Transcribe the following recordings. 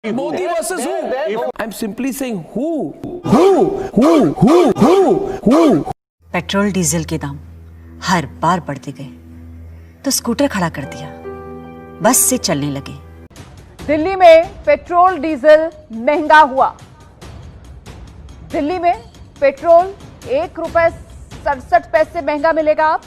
Modi versus who? I'm simply saying who? Petrol diesel के दाम हर बार बढ़ते गए तो स्कूटर खड़ा कर दिया, बस से चलने लगे। दिल्ली में पेट्रोल डीजल महंगा हुआ। दिल्ली में पेट्रोल 1 रुपए 67 पैसे महंगा मिलेगा अब,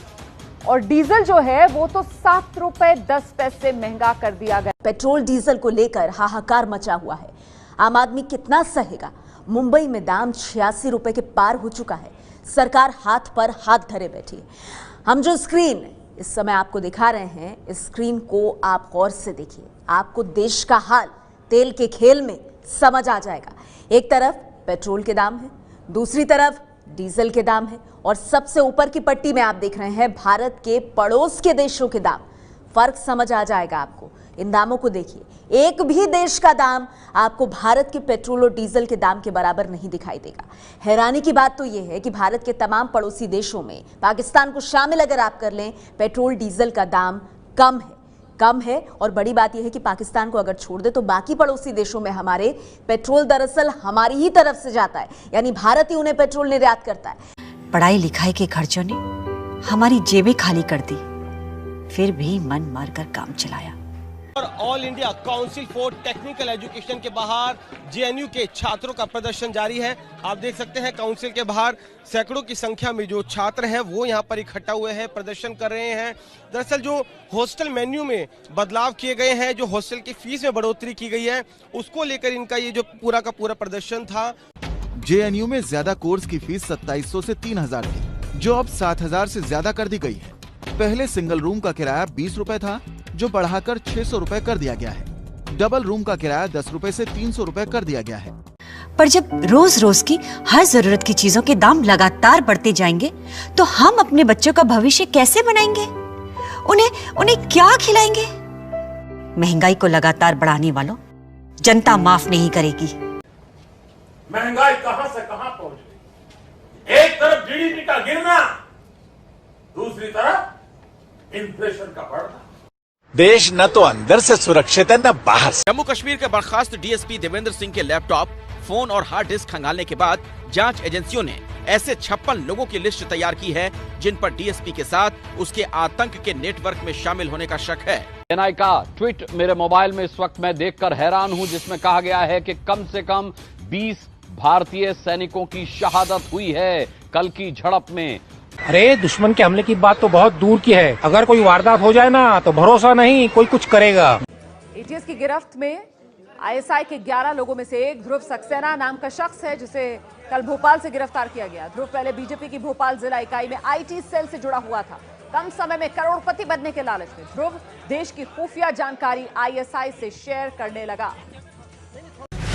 और डीजल जो है वो तो 7 रुपए 10 पैसे महंगा कर दिया गया। पेट्रोल डीजल को लेकर हाहाकार मचा हुआ है। आम आदमी कितना सहेगा? मुंबई में दाम 86 रुपए के पार हो चुका है। सरकार हाथ पर हाथ धरे बैठी है। हम जो स्क्रीन इस समय आपको दिखा रहे हैं, इस स्क्रीन को आप गौर से देखिए, आपको देश का हाल तेल के खेल में समझ आ जाएगा। एक तरफ पेट्रोल के दाम है, दूसरी तरफ डीजल के दाम है, और सबसे ऊपर की पट्टी में आप देख रहे हैं भारत के पड़ोस के देशों के दाम। फर्क समझ आ जाएगा आपको। इन दामों को देखिए, एक भी देश का दाम आपको भारत के पेट्रोल और डीजल के दाम के बराबर नहीं दिखाई देगा। हैरानी की बात तो यह है कि भारत के तमाम पड़ोसी देशों में, पाकिस्तान को शामिल अगर आप कर लें, पेट्रोल डीजल का दाम कम है। और बड़ी बात यह है कि पाकिस्तान को अगर छोड़ दे तो बाकी पड़ोसी देशों में हमारे पेट्रोल दरअसल हमारी ही तरफ से जाता है, यानी भारत ही उन्हें पेट्रोल निर्यात करता है। पढ़ाई लिखाई के खर्चों ने हमारी जेबें खाली कर दी, फिर भी मन मारकर काम चलाया। और all India council for technical education के बाहर जेएनयू के छात्रों का प्रदर्शन जारी है। आप देख सकते हैं काउंसिल के बाहर सैकड़ों की संख्या में जो छात्र हैं वो यहाँ पर इकट्ठा हुए हैं, प्रदर्शन कर रहे हैं। दरअसल जो हॉस्टल मेन्यू में बदलाव किए गए हैं, जो हॉस्टल की फीस में बढ़ोतरी की गई है, उसको लेकर इनका ये जो पूरा का पूरा प्रदर्शन था। जेएनयू में ज्यादा कोर्स की फीस 2700 से 3000 थी, जो अब 7000 से ज्यादा कर दी गई है। पहले सिंगल रूम का किराया 20 रुपए था, जो बढ़ाकर 600 रुपए कर दिया गया है। डबल रूम का किराया 10 रुपए से 300 रुपए कर दिया गया है। पर जब रोज रोज की हर जरूरत की चीजों के दाम लगातार बढ़ते जाएंगे तो हम अपने बच्चों का भविष्य कैसे बनाएंगे? उन्हें क्या खिलाएंगे? महंगाई को लगातार बढ़ाने वालों जनता माफ नहीं करेगी। महंगाई कहां से कहां पहुंच गई। एक तरफ जीडीपी का गिरना, दूसरी तरफ इन्फ्लेशन का बढ़ना। देश न तो अंदर से सुरक्षित है न बाहर से। जम्मू कश्मीर के बर्खास्त डीएसपी देवेंद्र सिंह के लैपटॉप, फोन और हार्ड डिस्क खंगालने के बाद जांच एजेंसियों ने ऐसे 56 लोगों की लिस्ट तैयार की है जिन पर डीएसपी के साथ उसके आतंक के नेटवर्क में शामिल होने का शक है। एनआई का ट्वीट मेरे मोबाइल में इस वक्त मैं देखकर हैरान हूं, जिसमें कहा गया है कि कम से कम 20 भारतीय सैनिकों की शहादत हुई है कल की झड़प में। अरे दुश्मन के हमले की बात तो बहुत दूर की है, अगर कोई वारदात हो जाए ना तो भरोसा नहीं कोई कुछ करेगा। एटीएस की गिरफ्त में आईएसआई के 11 लोगों में से एक ध्रुव सक्सेना नाम का शख्स है, जिसे कल भोपाल से गिरफ्तार किया गया। ध्रुव पहले बीजेपी की भोपाल जिला इकाई में आईटी सेल से जुड़ा हुआ था। कम समय में करोड़पति बनने के लालच में ध्रुव देश की खुफिया जानकारी आईएसआई से शेयर करने लगा।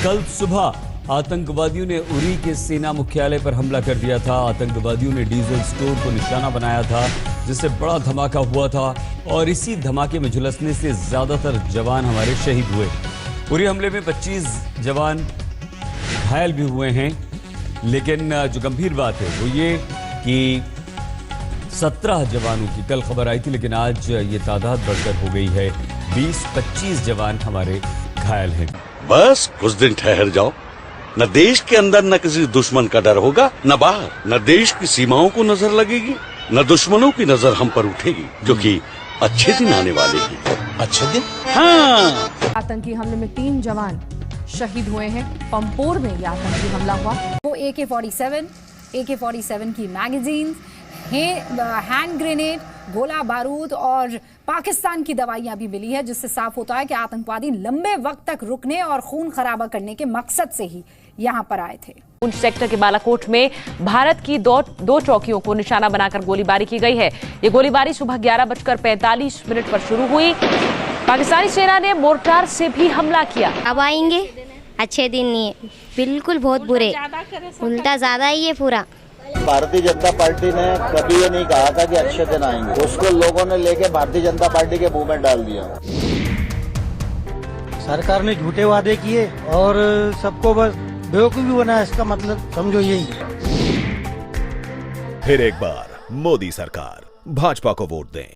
कल सुबह आतंकवादियों ने उरी के सेना मुख्यालय पर हमला कर दिया था। आतंकवादियों ने डीजल स्टोर को निशाना बनाया था, जिससे बड़ा धमाका हुआ था, और इसी धमाके में झुलसने से ज्यादातर जवान हमारे शहीद हुए। उरी हमले में 25 जवान घायल भी हुए हैं, लेकिन जो गंभीर बात है वो ये कि 17 जवानों की कल खबर आई थी, लेकिन आज ये तादाद बढ़कर हो गई है 20-25 जवान हमारे घायल हैं। बस कुछ दिन ठहर जाओ, न देश के अंदर न किसी दुश्मन का डर होगा, न बाहर। न देश की सीमाओं को नजर लगेगी, न दुश्मनों की नजर हम पर उठेगी, क्योंकि अच्छे दिन आने वाले हैं। अच्छे दिन? हाँ। आतंकी हमले में 3 जवान शहीद हुए हैं। पंपोर में यह आतंकी हमला हुआ। वो AK-47 की मैगजीन, हैंड ग्रेनेड, गोला बारूद और पाकिस्तान की दवाइयां भी मिली है, जिससे साफ होता है कि आतंकवादी लंबे वक्त तक रुकने और खून खराबा करने के मकसद से ही यहां पर आए थे। पुंछ सेक्टर के बालाकोट में भारत की दो चौकियों को निशाना बनाकर गोलीबारी की गई है। ये गोलीबारी सुबह 11:45 पर शुरू हुई। पाकिस्तानी सेना ने मोर्टार से भी हमला किया। अब आएंगे, अच्छे दिन नहीं है, बिल्कुल बहुत बुरे, उल्टा ज्यादा ही है पूरा। भारतीय जनता पार्टी ने कभी ये नहीं कहा था कि अच्छे दिन आएंगे, उसको लोगों ने लेके भारतीय जनता पार्टी के मुंह में डाल दिया। सरकार ने झूठे वादे किए और सबको बस बेवकूफी बनाया, इसका मतलब समझो यही। फिर एक बार मोदी सरकार, भाजपा को वोट दें।